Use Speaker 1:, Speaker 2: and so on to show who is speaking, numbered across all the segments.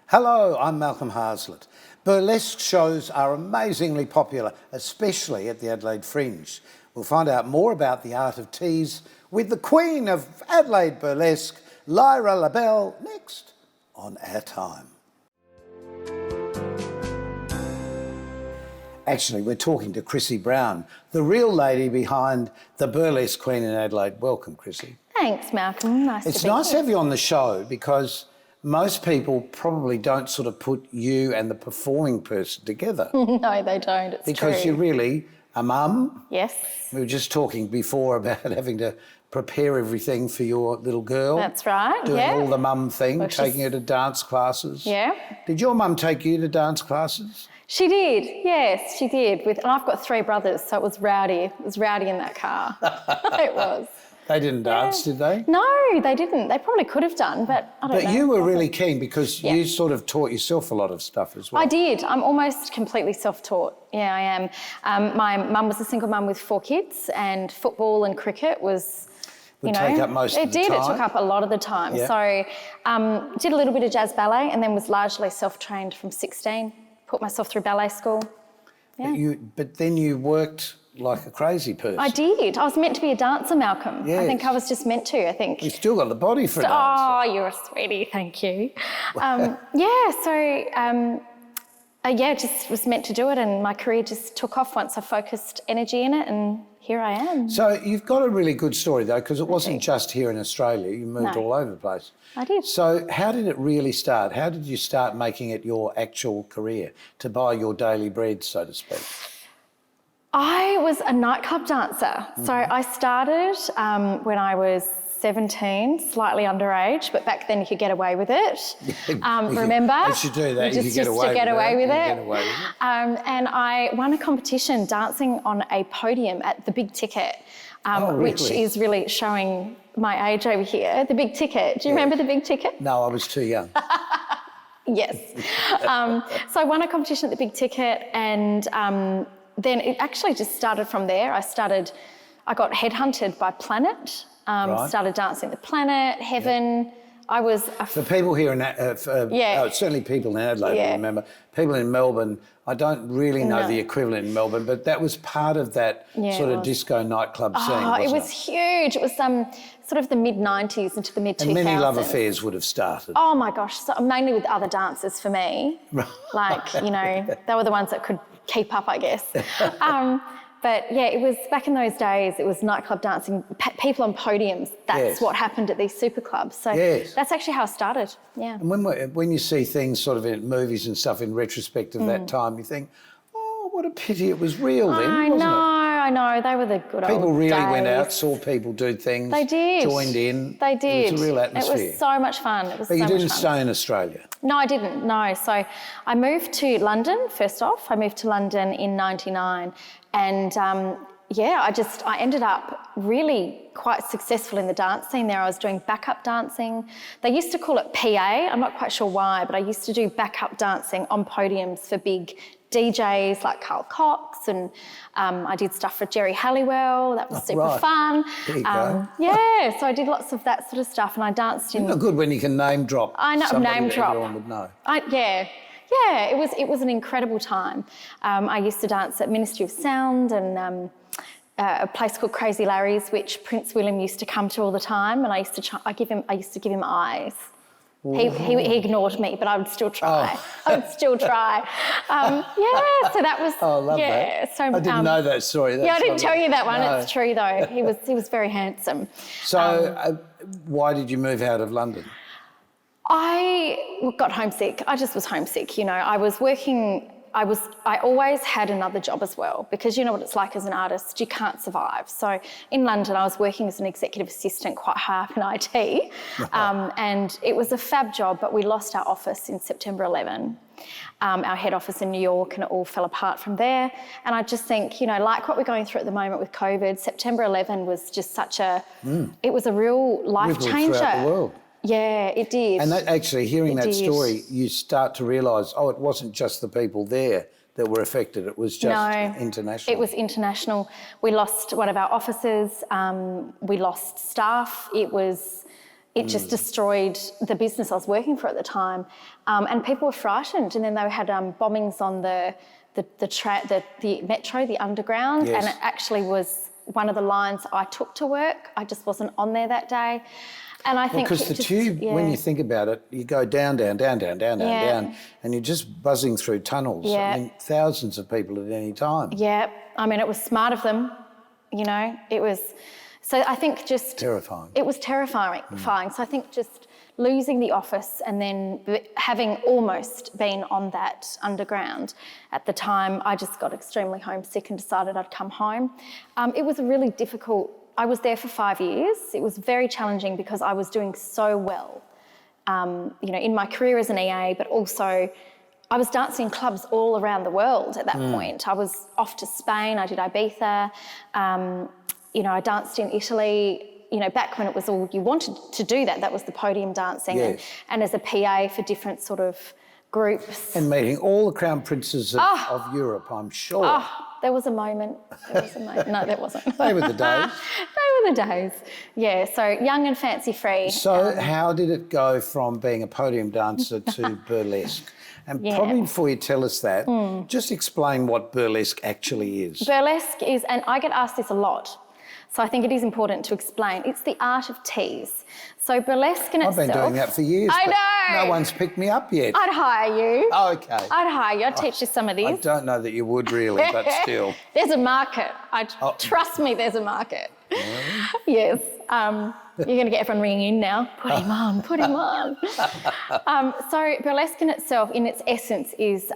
Speaker 1: Hello, I'm Malcolm Harslett. Burlesque shows are amazingly popular, especially at the Adelaide Fringe. We'll find out more about the art of tease with the Queen of Adelaide Burlesque, Lyra LaBelle, next on OurTime. Actually, we're talking to Chrissie Brown, the real lady behind the Burlesque Queen in Adelaide. Welcome, Chrissie.
Speaker 2: Thanks, Malcolm. Nice to be here.
Speaker 1: It's nice to have you on the show because most people probably don't sort of put you and the performing person together.
Speaker 2: No, they don't. It's
Speaker 1: because
Speaker 2: true.
Speaker 1: you're really a mum.
Speaker 2: Yes.
Speaker 1: We were just talking before about having to prepare everything for your little girl.
Speaker 2: That's right,
Speaker 1: doing
Speaker 2: yeah.
Speaker 1: all the mum thing,
Speaker 2: Well,
Speaker 1: taking her to dance classes.
Speaker 2: Yeah.
Speaker 1: Did your mum take you to dance classes?
Speaker 2: She did, yes, she did. And I've got 3 brothers, so it was rowdy. It was rowdy in that car. It was.
Speaker 1: They didn't dance, did they?
Speaker 2: No, they didn't. They probably could have done, but I don't know.
Speaker 1: But you were really keen because you sort of taught yourself a lot of stuff as well.
Speaker 2: I did. I'm almost completely self-taught. Yeah, I am. My mum was a single mum with 4 kids, and football and cricket was,
Speaker 1: take up most of the time.
Speaker 2: It took up a lot of the time.
Speaker 1: Yeah.
Speaker 2: So did a little bit of jazz ballet and then was largely self-trained from 16. Put myself through ballet school. Yeah.
Speaker 1: But then you worked like a crazy person.
Speaker 2: I did. I was meant to be a dancer, Malcolm.
Speaker 1: Yes.
Speaker 2: I think I was just meant to, I think.
Speaker 1: You've still got the body for a dancer.
Speaker 2: Oh, you're a sweetie, thank you. Just was meant to do it, and my career just took off once I focused energy in it, and here I am.
Speaker 1: So you've got a really good story though, because it wasn't just here in Australia, you moved all over the place.
Speaker 2: I did.
Speaker 1: So how did it really start? How did you start making it your actual career, to buy your daily bread, so to speak?
Speaker 2: I was a nightclub dancer. So I started when I was 17, slightly underage, but back then you could get away with it. Remember?
Speaker 1: You should do that.
Speaker 2: You just used to get away with it. And I won a competition dancing on a podium at the Big Ticket, which is really showing my age over here. The Big Ticket. Do you remember the Big Ticket?
Speaker 1: No, I was too young.
Speaker 2: Yes. So I won a competition at the Big Ticket, and then it actually just started from there. I got headhunted by Planet. Started dancing the Planet, Heaven. I was
Speaker 1: for people here in certainly people in Adelaide will remember. People in Melbourne, I don't really know the equivalent in Melbourne, but that was part of that sort of disco nightclub scene.
Speaker 2: Oh, it was huge. It was sort of the mid-90s into the mid-2000s.
Speaker 1: And many love affairs would have started.
Speaker 2: Oh my gosh, so mainly with other dancers for me. Like, they were the ones that could keep up, I guess. But yeah, it was back in those days, it was nightclub dancing, people on podiums. That's what happened at these super clubs. So that's actually how I started, yeah.
Speaker 1: And when you see things sort of in movies and stuff in retrospect of that time, you think, oh, what a pity it was real then, wasn't it?
Speaker 2: I know, they were the good old days.
Speaker 1: People really went out, saw people do things.
Speaker 2: They did.
Speaker 1: Joined in.
Speaker 2: They did.
Speaker 1: It was a real atmosphere.
Speaker 2: It was so much fun.
Speaker 1: But you didn't stay in Australia?
Speaker 2: No, I didn't, no. So I moved to London, first off. I moved to London in 99. And I ended up really quite successful in the dance scene there. I was doing backup dancing. They used to call it PA. I'm not quite sure why, but I used to do backup dancing on podiums for big DJs like Carl Cox, and I did stuff for Jerry Halliwell. That was super fun.
Speaker 1: There you go.
Speaker 2: Yeah, so I did lots of that sort of stuff, and I danced in.
Speaker 1: It's not good when you can name drop.
Speaker 2: I know, name drop.
Speaker 1: Everyone would know.
Speaker 2: Yeah, it was an incredible time. I used to dance at Ministry of Sound and a place called Crazy Larry's, which Prince William used to come to all the time, and I used to give him eyes. He ignored me, but I would still try. I would still try. So that was.
Speaker 1: Oh, I love that.
Speaker 2: So,
Speaker 1: I didn't know that story.
Speaker 2: I didn't tell you that one. No. It's true though. He was very handsome.
Speaker 1: So, why did you move out of London?
Speaker 2: I got homesick. I just was homesick. I was working. I always had another job as well, because you know what it's like as an artist, you can't survive. So in London, I was working as an executive assistant quite high up in IT. And it was a fab job, but we lost our office in September 11. Our head office in New York, and it all fell apart from there. And I just think, like what we're going through at the moment with COVID, September 11 was just it was a real life changer.
Speaker 1: Throughout the world.
Speaker 2: Yeah, it did.
Speaker 1: And hearing that story, you start to realise, it wasn't just the people there that were affected, it was just international.
Speaker 2: It was international. We lost one of our officers, we lost staff. It was it just destroyed the business I was working for at the time. And people were frightened. And then they had bombings on the metro, the underground,
Speaker 1: Yes.
Speaker 2: and it actually was one of the lines I took to work. I just wasn't on there that day. And I think
Speaker 1: because the tube, when you think about it, you go down, and you're just buzzing through tunnels.
Speaker 2: Yeah.
Speaker 1: I mean, thousands of people at any time.
Speaker 2: Yeah, I mean, it was smart of them, you know, it was, so I think just...
Speaker 1: Terrifying.
Speaker 2: It was terrifying. So I think just losing the office and then having almost been on that underground at the time, I just got extremely homesick and decided I'd come home. It was a really difficult... I was there for 5 years. It was very challenging because I was doing so well, you know, in my career as an EA, but also I was dancing in clubs all around the world at that point. I was off to Spain, I did Ibiza, you know, I danced in Italy, you know, back when it was all you wanted to do that was the podium dancing.
Speaker 1: Yes.
Speaker 2: And as a PA for different sort of groups.
Speaker 1: And meeting all the crown princes of Europe, I'm sure.
Speaker 2: Oh, there was a moment. No, there wasn't.
Speaker 1: They were the days.
Speaker 2: They were the days. Yeah, so young and fancy free.
Speaker 1: So how did it go from being a podium dancer to burlesque? And probably before you tell us that, just explain what burlesque actually is. Burlesque
Speaker 2: is, and I get asked this a lot, so I think it is important to explain. It's the art of tease. So burlesque in itself...
Speaker 1: I've been doing that for years.
Speaker 2: I know.
Speaker 1: No one's picked me up yet.
Speaker 2: I'd hire you.
Speaker 1: Okay.
Speaker 2: I'd hire you. I'd teach you some of these.
Speaker 1: I don't know that you would really, but still.
Speaker 2: There's a market. Trust me, there's a market. Yes. You're going to get everyone ringing in now. Put him on, put him on. So burlesque in itself, in its essence, is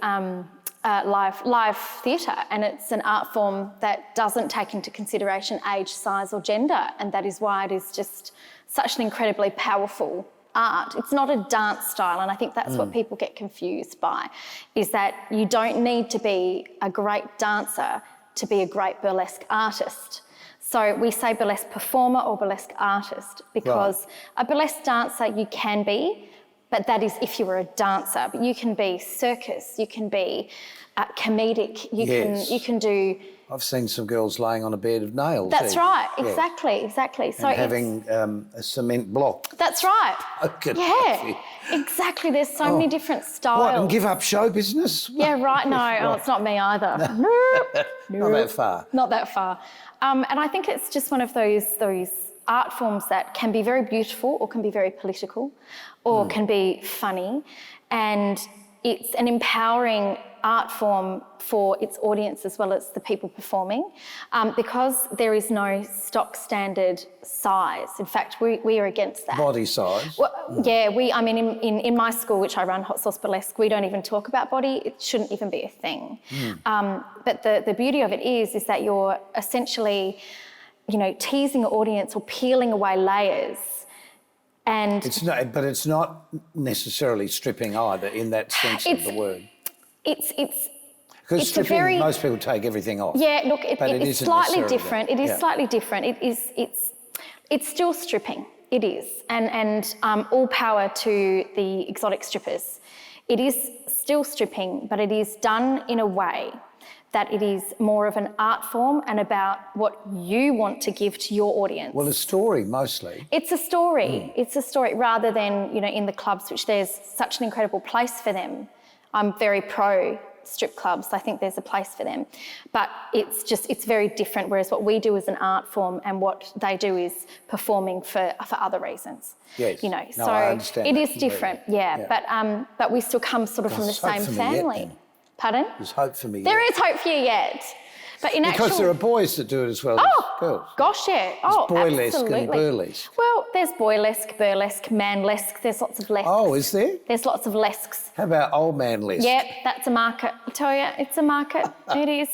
Speaker 2: live theatre, and it's an art form that doesn't take into consideration age, size or gender, and that is why it is just such an incredibly powerful art. It's not a dance style, and I think that's what people get confused by, is that you don't need to be a great dancer to be a great burlesque artist. So we say burlesque performer or burlesque artist because a burlesque dancer you can be, but that is if you were a dancer. But you can be circus, you can be comedic, you can do...
Speaker 1: I've seen some girls laying on a bed of nails.
Speaker 2: That's right, exactly. So
Speaker 1: and having a cement block.
Speaker 2: That's right.
Speaker 1: Yeah,
Speaker 2: exactly. There's so many different styles.
Speaker 1: What, and give up show business?
Speaker 2: Yeah, right. No, it's not me either. Nope.
Speaker 1: Not that far.
Speaker 2: Not that far. And I think it's just one of those art forms that can be very beautiful or can be very political or can be funny. And it's an empowering art form for its audience as well as the people performing, because there is no stock standard size. In fact, we are against that.
Speaker 1: Body size?
Speaker 2: Well, yeah, I mean, in my school, which I run, Hot Sauce Burlesque, we don't even talk about body. It shouldn't even be a thing. But the beauty of it is that you're essentially, you know, teasing the audience or peeling away layers. And
Speaker 1: but it's not necessarily stripping either in that sense of the word. Because stripping, most people take everything off.
Speaker 2: Yeah, look, it's slightly different. It is slightly different. It's still stripping. It is, and all power to the exotic strippers. It is still stripping, but it is done in a way that it is more of an art form and about what you want to give to your audience.
Speaker 1: Well, a story mostly.
Speaker 2: It's a story. It's a story rather than, you know, in the clubs, which there's such an incredible place for them. I'm very pro strip clubs. I think there's a place for them. But it's very different, whereas what we do is an art form and what they do is performing for other reasons.
Speaker 1: Yes.
Speaker 2: You know,
Speaker 1: no,
Speaker 2: so
Speaker 1: I understand
Speaker 2: it
Speaker 1: that
Speaker 2: is
Speaker 1: completely.
Speaker 2: different, but we still come sort of from the same family. Pardon?
Speaker 1: There's hope for me
Speaker 2: There
Speaker 1: yet.
Speaker 2: is hope for you yet. But in
Speaker 1: because there are boys that do it as well as girls.
Speaker 2: Gosh, yeah.
Speaker 1: There's boylesque
Speaker 2: absolutely.
Speaker 1: and burlesque.
Speaker 2: Well, there's boylesque, burlesque, manlesque. There's lots of lesques.
Speaker 1: Oh, is there?
Speaker 2: There's lots of lesques.
Speaker 1: How about old man lesque?
Speaker 2: Yep, that's a market. I tell you, it's a market. It is.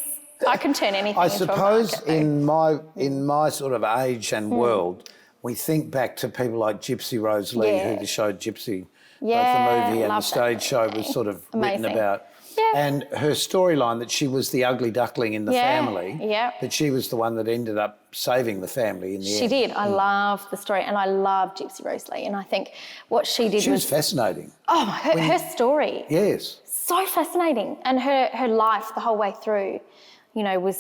Speaker 2: I can turn anything
Speaker 1: I
Speaker 2: into a
Speaker 1: suppose
Speaker 2: market.
Speaker 1: in my sort of age and world, we think back to people like Gypsy Rose Lee, who the show Gypsy, both the movie and the stage show was sort of written about. Yeah. And her storyline that she was the ugly duckling in the family, but she was the one that ended up saving the family in the end.
Speaker 2: She did. I love the story, and I love Gypsy Rose Lee, and I think what she did
Speaker 1: was fascinating.
Speaker 2: Oh, her story.
Speaker 1: Yes.
Speaker 2: So fascinating, and her life the whole way through. you know,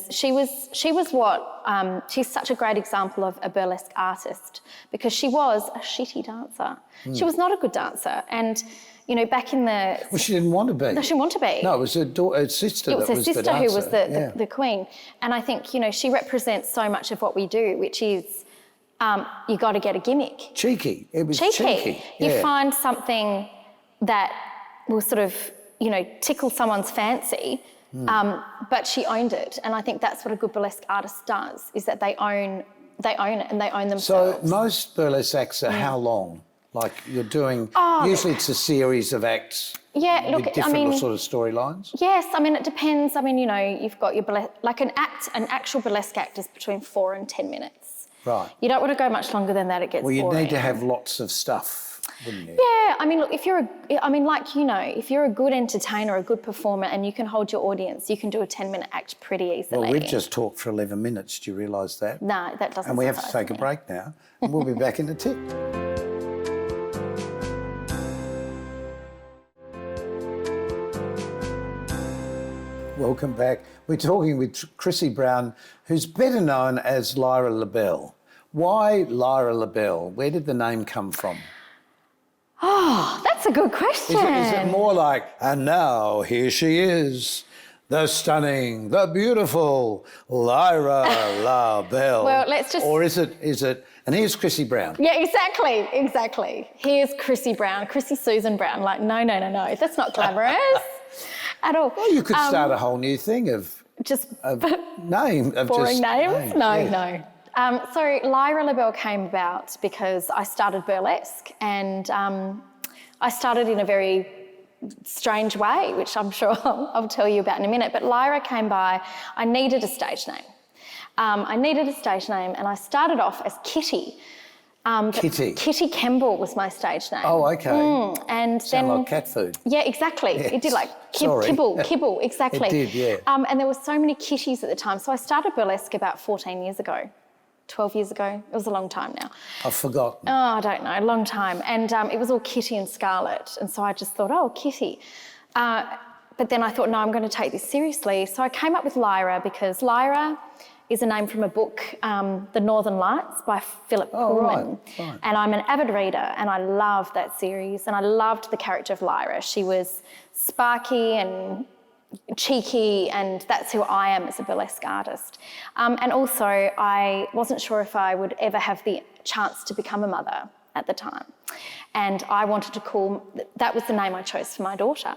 Speaker 2: she's such a great example of a burlesque artist because she was a shitty dancer. She was not a good dancer. And, you know, back in the...
Speaker 1: Well, she didn't want to be.
Speaker 2: No, she didn't want to be.
Speaker 1: No, it was her sister that was the dancer.
Speaker 2: It was her sister who was the queen. And I think, you know, she represents so much of what we do, which is you got to get a gimmick.
Speaker 1: Cheeky. It was cheeky.
Speaker 2: You find something that will sort of, you know, tickle someone's fancy, but she owned it. And I think that's what a good burlesque artist does, is that they own it and they own themselves.
Speaker 1: So most burlesque acts are how long? Like you're doing, usually it's a series of acts with different sort of storylines?
Speaker 2: Yes, I mean, it depends. I mean, you know, you've got your burlesque, like an actual burlesque act is between 4 and 10 minutes.
Speaker 1: Right.
Speaker 2: You don't want to go much longer than that, it gets boring.
Speaker 1: Well, you'd need to have lots of stuff, wouldn't you?
Speaker 2: Yeah, I mean, look, if you're a good entertainer, a good performer, and you can hold your audience, you can do a 10-minute act pretty easily.
Speaker 1: Well, we've just talked for 11 minutes. Do you realise that?
Speaker 2: No, that doesn't.
Speaker 1: And we have to take a break now, and we'll be back in a tick. Welcome back. We're talking with Chrissie Brown, who's better known as Lyra LaBelle. Why Lyra LaBelle? Where did the name come from?
Speaker 2: Oh, that's a good question.
Speaker 1: Is it more like, and now here she is, the stunning, the beautiful Lyra LaBelle?
Speaker 2: Well, let's just...
Speaker 1: Or is it, and here's Chrissie Brown.
Speaker 2: Yeah, exactly. Here's Chrissie Brown, Chrissie Susan Brown. Like, no, that's not glamorous at all.
Speaker 1: Well, you could start a whole new thing of...
Speaker 2: Just...
Speaker 1: name. Of
Speaker 2: boring
Speaker 1: just
Speaker 2: names? No. So Lyra LaBelle came about because I started burlesque and I started in a very strange way, which I'm sure I'll tell you about in a minute. But Lyra came by, I needed a stage name. And I started off as Kitty.
Speaker 1: Kitty?
Speaker 2: Kitty Kemble was my stage name.
Speaker 1: Oh, okay.
Speaker 2: And
Speaker 1: Sound
Speaker 2: then...
Speaker 1: like cat food.
Speaker 2: Yeah, exactly.
Speaker 1: Yes.
Speaker 2: It did like kibble, exactly.
Speaker 1: It did, yeah.
Speaker 2: And there were so many kitties at the time. So I started burlesque about 14 years ago. 12 years ago. It was a long time now.
Speaker 1: I've forgotten.
Speaker 2: Oh, I don't know, a long time. And it was all Kitty and Scarlet. And so I just thought, oh, Kitty. But then I thought, no, I'm going to take this seriously. So I came up with Lyra because Lyra is a name from a book, The Northern Lights by Philip Pullman.
Speaker 1: Right.
Speaker 2: And I'm an avid reader and I loved that series and I loved the character of Lyra. She was sparky and cheeky, and that's who I am as a burlesque artist. And also, I wasn't sure if I would ever have the chance to become a mother at the time. And I wanted to that was the name I chose for my daughter,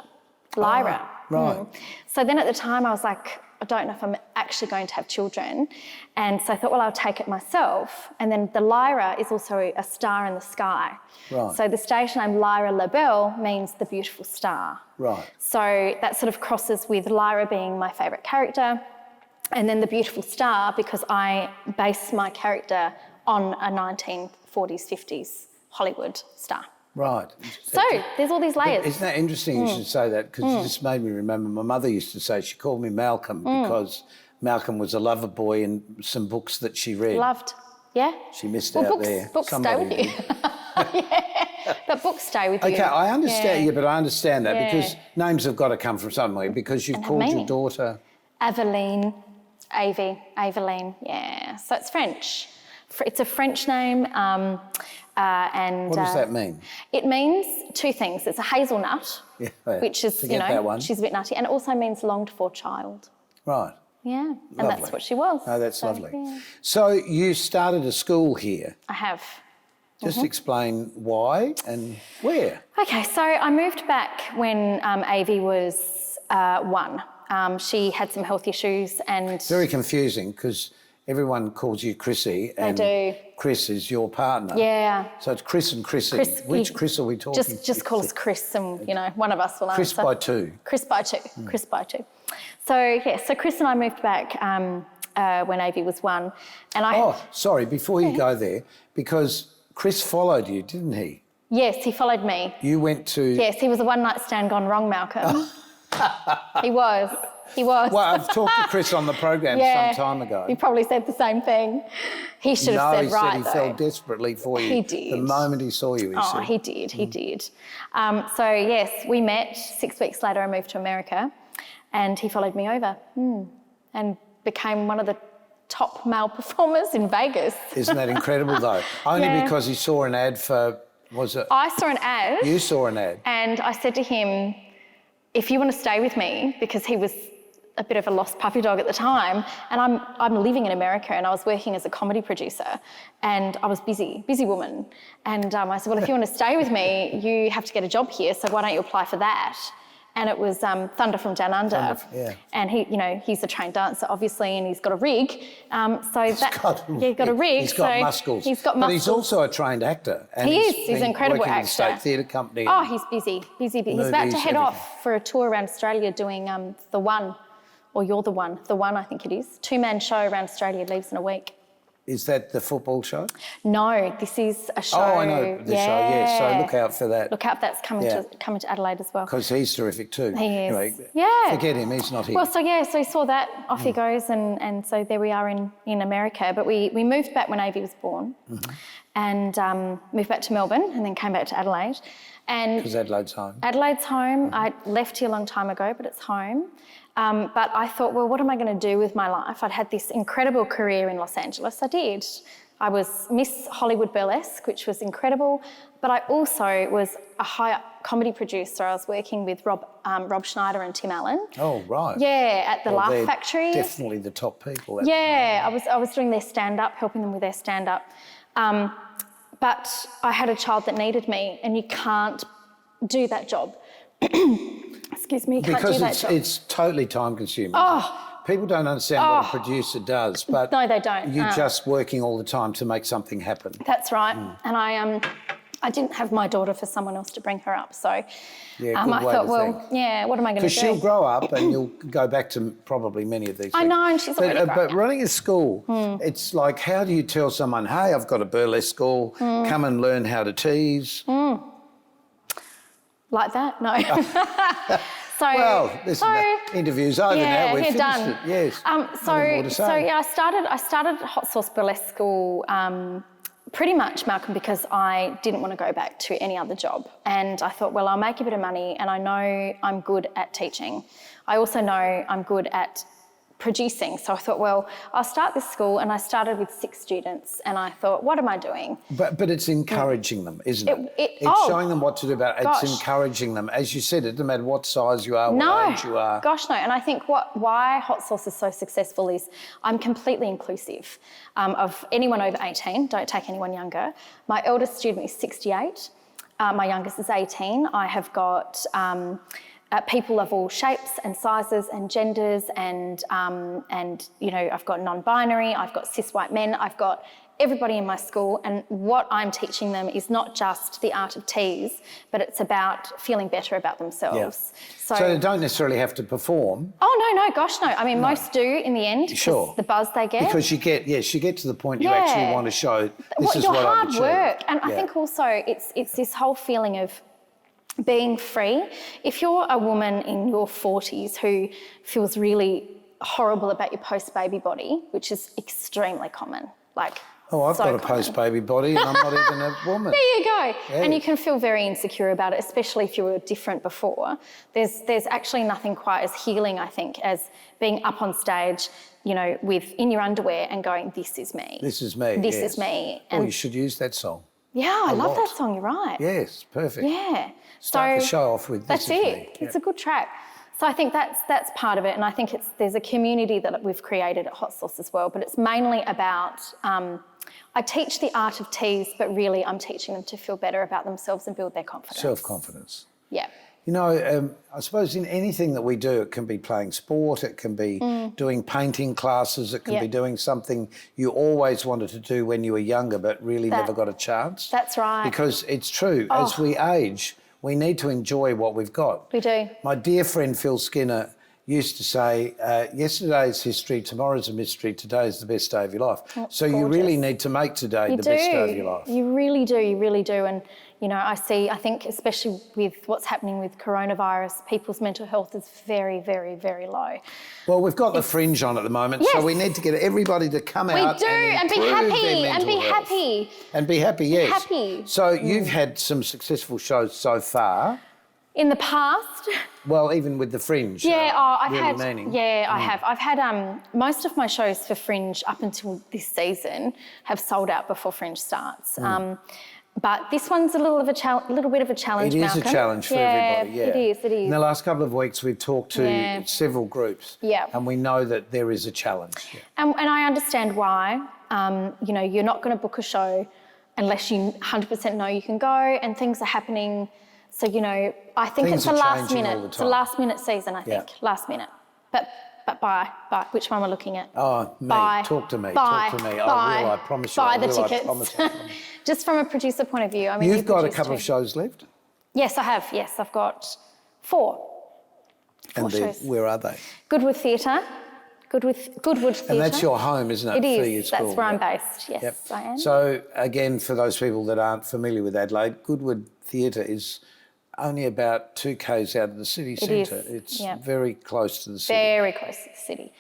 Speaker 2: Lyra.
Speaker 1: Oh, right.
Speaker 2: So then at the time I was like, I don't know if I'm actually going to have children. And so I thought, well, I'll take it myself. And then the Lyra is also a star in the sky.
Speaker 1: Right.
Speaker 2: So the stage name Lyra LaBelle means the beautiful star.
Speaker 1: Right.
Speaker 2: So that sort of crosses with Lyra being my favourite character, and then the beautiful star because I base my character on a 1940s, 50s Hollywood star.
Speaker 1: Right.
Speaker 2: So there's all these layers.
Speaker 1: Isn't that interesting you should say that, because it just made me remember my mother used to say she called me Malcolm because Malcolm was a lover boy in some books that she read.
Speaker 2: Loved. Yeah.
Speaker 1: She missed out there.
Speaker 2: Books stay with you. Yeah. But books stay with you.
Speaker 1: Okay, I understand but I understand that because names have got to come from somewhere, because you've called your daughter...
Speaker 2: Aveline, Aveline, yeah. So it's French. It's a French name. And
Speaker 1: what does that mean?
Speaker 2: It means two things. It's a hazelnut, which is,
Speaker 1: that one.
Speaker 2: She's a bit nutty, and it also means longed for child.
Speaker 1: Right.
Speaker 2: Yeah, and that's what she was.
Speaker 1: Oh, that's lovely. Yeah. So you started a school here.
Speaker 2: I have.
Speaker 1: Just explain why and where.
Speaker 2: Okay, so I moved back when Avi was 1. She had some health issues and...
Speaker 1: It's very confusing because everyone calls you Chrissie and
Speaker 2: they do.
Speaker 1: Chris is your partner.
Speaker 2: Yeah.
Speaker 1: So it's Chris and Chrissie. Which Chris are we talking?
Speaker 2: Just call us Chris and, one of us will answer.
Speaker 1: Chris by 2.
Speaker 2: Chris by 2. Chris by 2. So Chris and I moved back when Avi was 1. And
Speaker 1: Oh, sorry, before you go there, because Chris followed you, didn't he?
Speaker 2: Yes, he followed me.
Speaker 1: You went to...
Speaker 2: Yes, he was a one-night stand gone wrong, Malcolm. He was.
Speaker 1: Well, I've talked to Chris on the program some time ago.
Speaker 2: He probably said the same thing. He should have said right,
Speaker 1: he fell desperately for you.
Speaker 2: He did.
Speaker 1: The moment he saw you, he said.
Speaker 2: He did, he did. So, yes, we met. 6 weeks later, I moved to America and he followed me over. And became one of the top male performers in Vegas.
Speaker 1: Isn't that incredible though? Only
Speaker 2: Yeah.
Speaker 1: because he saw an ad for, was it?
Speaker 2: I saw an ad.
Speaker 1: You saw an ad.
Speaker 2: And I said to him, if you want to stay with me, because he was a bit of a lost puppy dog at the time, and I'm living in America and I was working as a comedy producer and I was busy woman. And I said, well, if you want to stay with me, you have to get a job here, so why don't you apply for that? And it was Thunder from Down Under.
Speaker 1: Thunder, yeah.
Speaker 2: And he, you know, he's a trained dancer, obviously, and he's got a rig. He's got a rig.
Speaker 1: He's got muscles.
Speaker 2: He's got muscles.
Speaker 1: But he's also a trained actor. And
Speaker 2: He is. He's an incredible
Speaker 1: working
Speaker 2: actor.
Speaker 1: in the State Theatre Company.
Speaker 2: Oh, he's busy. He's about to
Speaker 1: movies,
Speaker 2: head
Speaker 1: everything.
Speaker 2: off for a tour around Australia doing The One, or You're the One. The One, I think it is. 2-man show around Australia, leaves in a week.
Speaker 1: Is that the football show?
Speaker 2: No, this is a show.
Speaker 1: Oh, I know the show, yes. So look out for that.
Speaker 2: Look out, that's coming to Adelaide as well.
Speaker 1: Because he's terrific too.
Speaker 2: He is.
Speaker 1: Anyway,
Speaker 2: Yeah.
Speaker 1: forget him, he's not here.
Speaker 2: Well, so he saw that, off he goes, and so there we are in America. But we moved back when Avi was born, and moved back to Melbourne, and then came back to Adelaide.
Speaker 1: Because Adelaide's home.
Speaker 2: Adelaide's home. I left here a long time ago, but it's home. But I thought, well, what am I going to do with my life? I'd had this incredible career in Los Angeles. I did. I was Miss Hollywood Burlesque, which was incredible, but I also was a high-up comedy producer. I was working with Rob Schneider and Tim Allen.
Speaker 1: Oh, right.
Speaker 2: Yeah, at the Laugh
Speaker 1: they're
Speaker 2: Factory.
Speaker 1: Definitely the top people.
Speaker 2: Yeah, I was doing their stand-up, helping them with their stand-up. But I had a child that needed me, and you can't do that job. Excuse me, you can't do that job.
Speaker 1: It's totally time-consuming.
Speaker 2: Oh.
Speaker 1: People don't understand what a producer does, but
Speaker 2: No, they don't.
Speaker 1: you're just working all the time to make something happen.
Speaker 2: That's right. And I didn't have my daughter for someone else to bring her up, so
Speaker 1: Yeah, good
Speaker 2: I
Speaker 1: way
Speaker 2: thought,
Speaker 1: to
Speaker 2: well,
Speaker 1: think.
Speaker 2: yeah, what am I going to do?
Speaker 1: Because she'll grow up and you'll go back to probably many of these things.
Speaker 2: I know, and she's already grown
Speaker 1: But
Speaker 2: up.
Speaker 1: running a school, it's like, how do you tell someone, hey, I've got a burlesque school, come and learn how to tease?
Speaker 2: Like that? No. So,
Speaker 1: Well, listen, the interview's over now. We've finished
Speaker 2: done.
Speaker 1: it. Yes.
Speaker 2: So
Speaker 1: more to say.
Speaker 2: yeah, I started Hot Sauce Burlesque School pretty much, Malcolm, because I didn't want to go back to any other job. And I thought, well, I'll make a bit of money and I know I'm good at teaching. I also know I'm good at producing. So I thought, well, I'll start this school, and I started with 6 students, and I thought, what am I doing?
Speaker 1: But it's encouraging them, isn't it?
Speaker 2: It's
Speaker 1: showing them what to do about it.
Speaker 2: gosh.
Speaker 1: It's encouraging them. As you said, it doesn't matter what size you are, what age you are.
Speaker 2: Gosh, no. And I think why Hot Sauce is so successful is I'm completely inclusive of anyone over 18. Don't take anyone younger. My eldest student is 68. My youngest is 18. I have got people of all shapes and sizes and genders, and you know, I've got non-binary, I've got cis white men, I've got everybody in my school, and what I'm teaching them is not just the art of tease, but it's about feeling better about themselves.
Speaker 1: So they don't necessarily have to perform.
Speaker 2: Oh, no, gosh, no. I mean, most do in the end.
Speaker 1: Sure.
Speaker 2: The buzz they get.
Speaker 1: Because you get to the point you actually want to show this is
Speaker 2: your
Speaker 1: what
Speaker 2: hard
Speaker 1: I've achieved.
Speaker 2: work. And I think also it's this whole feeling of being free. If you're a woman in your 40s who feels really horrible about your post-baby body, which is extremely common, like
Speaker 1: I've
Speaker 2: so
Speaker 1: got a
Speaker 2: common.
Speaker 1: post-baby body and I'm not even a woman.
Speaker 2: There you go.
Speaker 1: Yeah.
Speaker 2: And you can feel very insecure about it, especially if you were different before. There's actually nothing quite as healing, I think, as being up on stage, you know, in your underwear and going, this is me.
Speaker 1: This is me.
Speaker 2: This
Speaker 1: yes.
Speaker 2: is me.
Speaker 1: Oh,
Speaker 2: And
Speaker 1: you should use that song.
Speaker 2: yeah, I love
Speaker 1: lot.
Speaker 2: that song, you're right.
Speaker 1: Yes, perfect.
Speaker 2: Yeah.
Speaker 1: Start the show off with
Speaker 2: That's
Speaker 1: This Is
Speaker 2: it.
Speaker 1: Me.
Speaker 2: It's a good track. So I think that's part of it, and I think there's a community that we've created at Hot Sauce as well, but it's mainly about, I teach the art of tease, but really I'm teaching them to feel better about themselves and build their confidence.
Speaker 1: Self-confidence.
Speaker 2: Yeah.
Speaker 1: You know, I suppose in anything that we do, it can be playing sport, it can be doing painting classes, it can be doing something you always wanted to do when you were younger but really never got a chance.
Speaker 2: That's right.
Speaker 1: Because it's true, as we age, we need to enjoy what we've got.
Speaker 2: We do.
Speaker 1: My dear friend Phil Skinner used to say, yesterday's history, tomorrow's a mystery, today is the best day of your life.
Speaker 2: That's
Speaker 1: so you
Speaker 2: gorgeous.
Speaker 1: really need to make today the best day of your life.
Speaker 2: You really do, you really do. And, you know, I think especially with what's happening with coronavirus, people's mental health is very, very, very low.
Speaker 1: Well, we've got the fringe on at the moment, so we need to get everybody to come out
Speaker 2: We do, and be
Speaker 1: improve
Speaker 2: happy,
Speaker 1: their
Speaker 2: and be
Speaker 1: mental health.
Speaker 2: happy.
Speaker 1: And be happy, yes.
Speaker 2: happy.
Speaker 1: So you've had some successful shows so far.
Speaker 2: In the past,
Speaker 1: Well, even with the Fringe.
Speaker 2: yeah, I've
Speaker 1: really
Speaker 2: had.
Speaker 1: meaning.
Speaker 2: Yeah, I have. I've had most of my shows for Fringe up until this season have sold out before Fringe starts. But this one's a little bit of a challenge.
Speaker 1: It is
Speaker 2: Malcolm.
Speaker 1: a challenge for everybody, yeah.
Speaker 2: It is.
Speaker 1: In the last couple of weeks, we've talked to several groups, and we know that there is a challenge. Yeah.
Speaker 2: And I understand why. You know, you're not going to book a show unless you 100% know you can go, and things are happening. So, you know, I think
Speaker 1: Things
Speaker 2: it's a
Speaker 1: are
Speaker 2: last
Speaker 1: changing
Speaker 2: minute.
Speaker 1: all the
Speaker 2: It's a
Speaker 1: time.
Speaker 2: last minute season, I think.
Speaker 1: Yeah.
Speaker 2: Last minute. But buy. Which one we're looking at?
Speaker 1: Oh, me.
Speaker 2: Buy.
Speaker 1: Talk to me.
Speaker 2: Buy.
Speaker 1: Talk to me.
Speaker 2: Buy.
Speaker 1: I will. I promise you.
Speaker 2: Buy
Speaker 1: I
Speaker 2: the
Speaker 1: will,
Speaker 2: tickets.
Speaker 1: I promise you.
Speaker 2: Just from a producer point of view. I mean,
Speaker 1: You've
Speaker 2: you
Speaker 1: got a
Speaker 2: produce
Speaker 1: couple of
Speaker 2: too.
Speaker 1: shows left?
Speaker 2: Yes, I have. Yes, I've got 4.
Speaker 1: And
Speaker 2: shows.
Speaker 1: where are they?
Speaker 2: Goodwood Theatre. Goodwood Theatre.
Speaker 1: And that's your home, isn't it?
Speaker 2: It
Speaker 1: For
Speaker 2: is.
Speaker 1: your school?
Speaker 2: That's where I'm
Speaker 1: Yeah.
Speaker 2: based. Yes,
Speaker 1: Yep.
Speaker 2: I am.
Speaker 1: So, again, for those people that aren't familiar with Adelaide, Goodwood Theatre is only about 2 k's out of the city centre.
Speaker 2: is,
Speaker 1: It's
Speaker 2: yeah.
Speaker 1: very close to the city.
Speaker 2: Very close to the city.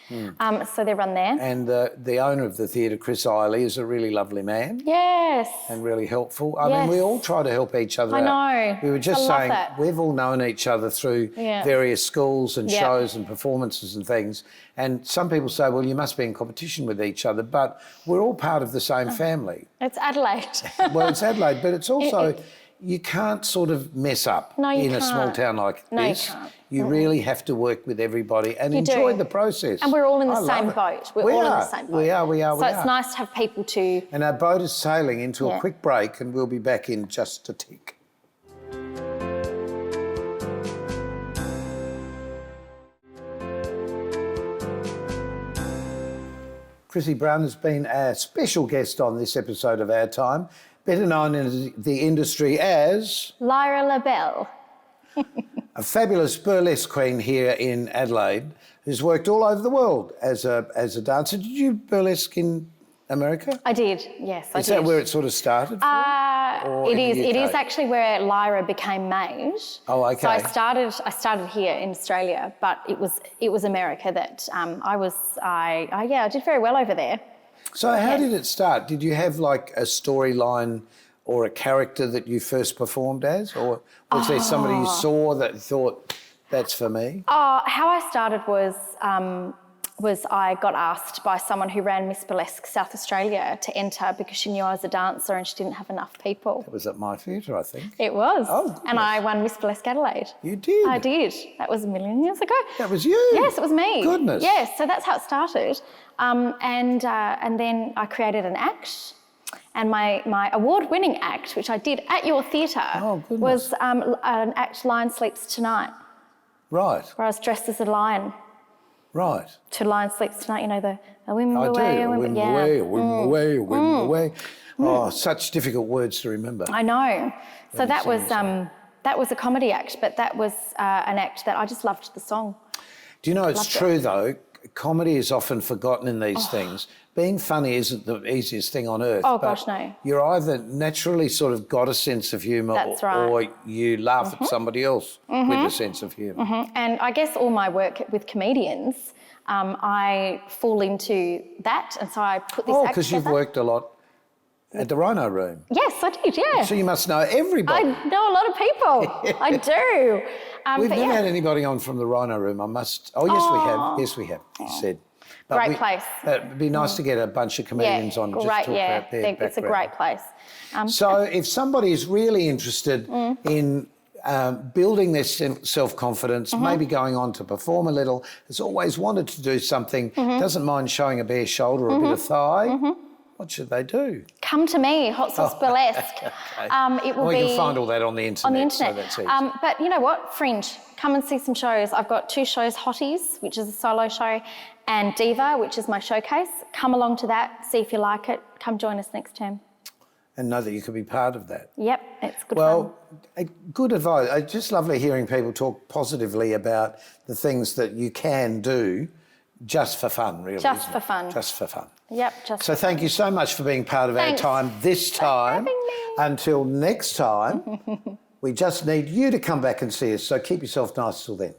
Speaker 2: So they run there.
Speaker 1: And the owner of the theatre, Chris Iley, is a really lovely man
Speaker 2: Yes.
Speaker 1: and really helpful. I mean, we all try to help each other out.
Speaker 2: know.
Speaker 1: We were just
Speaker 2: I love
Speaker 1: saying,
Speaker 2: that.
Speaker 1: we've all known each other through
Speaker 2: Yeah.
Speaker 1: various schools and
Speaker 2: Yeah.
Speaker 1: shows and performances and things. And some people say, well, you must be in competition with each other, but we're all part of the same family.
Speaker 2: It's Adelaide.
Speaker 1: Well, it's Adelaide, but it's also... You can't sort of mess up
Speaker 2: No, you
Speaker 1: in a small
Speaker 2: can't.
Speaker 1: town like
Speaker 2: No, you
Speaker 1: this.
Speaker 2: can't.
Speaker 1: You really have to work with everybody and
Speaker 2: You
Speaker 1: enjoy
Speaker 2: do.
Speaker 1: the process.
Speaker 2: And we're all in the
Speaker 1: I love
Speaker 2: same
Speaker 1: it.
Speaker 2: boat. We're
Speaker 1: We
Speaker 2: all in
Speaker 1: are.
Speaker 2: the same boat.
Speaker 1: We are.
Speaker 2: So it's nice to have people to...
Speaker 1: And our boat is sailing into a
Speaker 2: Yeah.
Speaker 1: quick break, and we'll be back in just a tick. Chrissie Brown has been a special guest on this episode of OurTime, better known in the industry as
Speaker 2: Lyra LaBelle.
Speaker 1: a fabulous burlesque queen here in Adelaide who's worked all over the world as a dancer. Did you burlesque in America?
Speaker 2: I did, yes, I did.
Speaker 1: Is that where it sort of started? Or
Speaker 2: It
Speaker 1: in
Speaker 2: is.
Speaker 1: the
Speaker 2: It is
Speaker 1: UK?
Speaker 2: actually where Lyra became made.
Speaker 1: Oh, okay.
Speaker 2: So I started here in Australia, but it was America that I did very well over there.
Speaker 1: So how did it start? Did you have like a storyline or a character that you first performed as? Or was there somebody you saw that thought, that's for me?
Speaker 2: How I started was I got asked by someone who ran Miss Burlesque South Australia to enter because she knew I was a dancer and she didn't have enough people.
Speaker 1: It was at my theatre, I think.
Speaker 2: It was.
Speaker 1: Oh, goodness.
Speaker 2: And I won Miss Burlesque Adelaide.
Speaker 1: You did?
Speaker 2: I did. That was a million years ago.
Speaker 1: That was you?
Speaker 2: Yes, it was me.
Speaker 1: Goodness.
Speaker 2: Yes, so that's how it started. And then I created an act. And my award-winning act, which I did at your theatre, was an act, Lion Sleeps Tonight,
Speaker 1: Right,
Speaker 2: where I was dressed as a lion.
Speaker 1: right.
Speaker 2: To Lion Sleeps Tonight, you know, the wind
Speaker 1: I
Speaker 2: away,
Speaker 1: do. Wim
Speaker 2: yeah.
Speaker 1: away, wim away, wim away. Oh, such difficult words to remember.
Speaker 2: I know. So that was
Speaker 1: sing
Speaker 2: a comedy act, but that was an act that I just loved the song.
Speaker 1: Do you know, it's
Speaker 2: Loved it.
Speaker 1: true though, comedy is often forgotten in these things. Being funny isn't the easiest thing on earth.
Speaker 2: Oh,
Speaker 1: but
Speaker 2: gosh, no.
Speaker 1: You're either naturally sort of got a sense of humour
Speaker 2: That's right.
Speaker 1: or you laugh at somebody else with a sense of humour.
Speaker 2: And I guess all my work with comedians, I fall into that, and so I put this
Speaker 1: Oh,
Speaker 2: act
Speaker 1: because you've
Speaker 2: together.
Speaker 1: worked a lot at the Rhino Room.
Speaker 2: Yes, I did, yeah.
Speaker 1: So you must know everybody.
Speaker 2: I know a lot of people. I do.
Speaker 1: We've
Speaker 2: but
Speaker 1: never
Speaker 2: yeah.
Speaker 1: had anybody on from the Rhino Room, I must... Oh, yes, we have. Yes, we have, you said. But
Speaker 2: Great place.
Speaker 1: It'd be nice to get a bunch of comedians on just to talk about their
Speaker 2: it's a
Speaker 1: background.
Speaker 2: great place.
Speaker 1: So if somebody is really interested in building their self-confidence, maybe going on to perform a little, has always wanted to do something, doesn't mind showing a bare shoulder or a bit of thigh, what should they do?
Speaker 2: Come to me, Hot Sauce Burlesque.
Speaker 1: Okay.
Speaker 2: It will
Speaker 1: Well,
Speaker 2: be
Speaker 1: you can find all that on the internet.
Speaker 2: on the internet.
Speaker 1: So that's easy.
Speaker 2: But you know what? Fringe. Come and see some shows. I've got 2 shows, Hotties, which is a solo show, and Diva, which is my showcase. Come along to that, see if you like it. Come join us next term.
Speaker 1: And know that you could be part of that.
Speaker 2: Yep, it's good fun.
Speaker 1: Well, good advice. It's just lovely hearing people talk positively about the things that you can do just for fun, really.
Speaker 2: Just
Speaker 1: isn't
Speaker 2: for
Speaker 1: it?
Speaker 2: fun.
Speaker 1: Just for fun.
Speaker 2: Yep, just
Speaker 1: So thank you so much for being part of
Speaker 2: Thanks.
Speaker 1: our time this time.
Speaker 2: having me.
Speaker 1: Until next time, we just need you to come back and see us. So keep yourself nice till then.